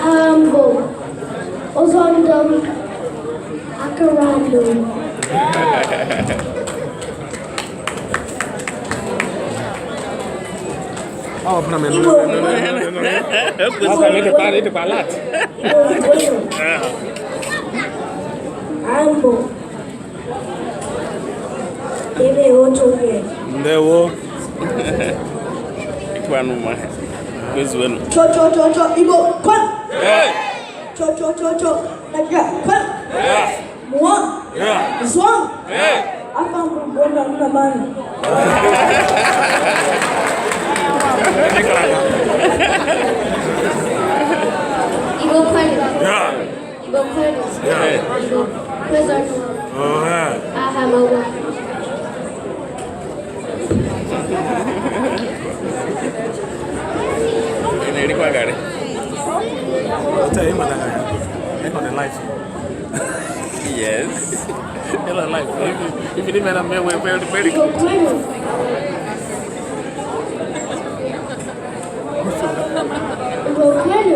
Humble. Osondom. Akarando. Oh, para mí no. Te palat. Humble. Ebe ocho bien. Ndewo. Ikwanu ma. Bezwenu. Cho. Ibo. Kwan. Hey. Cho. Like that. Kwan. Yeah. Moi. Yeah. Zwang. Hey. Afam bonda mnamani. Ibo kwani. Yeah. Ibo kwani. Yeah. Ibo present. Oh yeah. Aha mawa. Ini kwa gari. Tell him that I'm on the life. Yes. You're on life. If you didn't man, we're very Ibo kwani. Ibo kwani.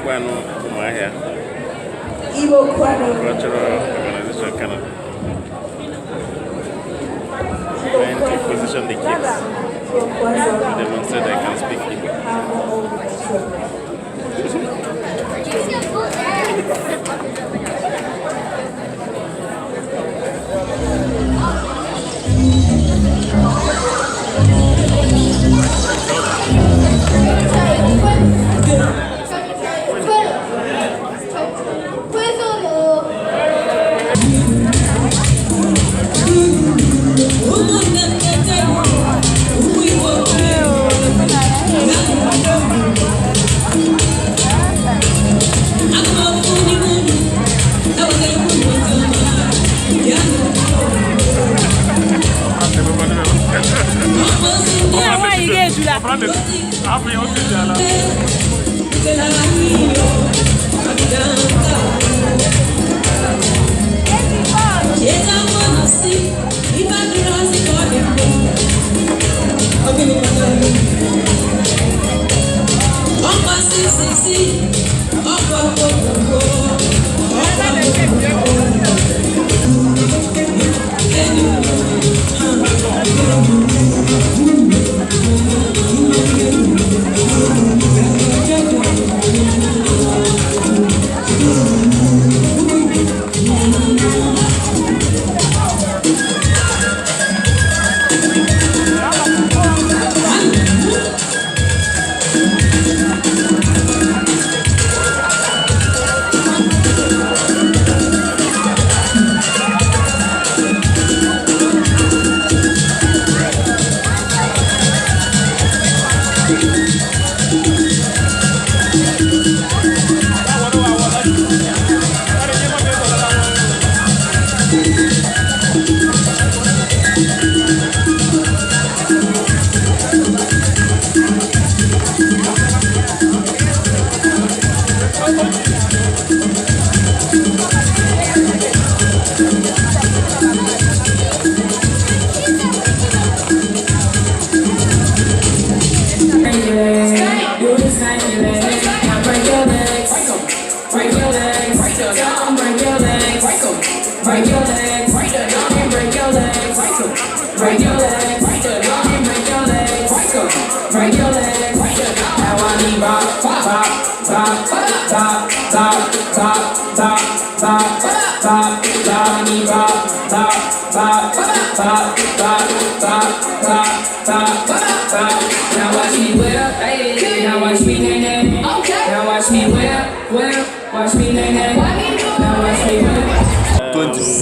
Kwanu Umahia. Ibo kwani. Cultural Organization Canada. Trying to position the kids to demonstrate they can speak Igbo.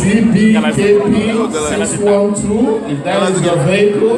CBKP 612, if that is your vehicle.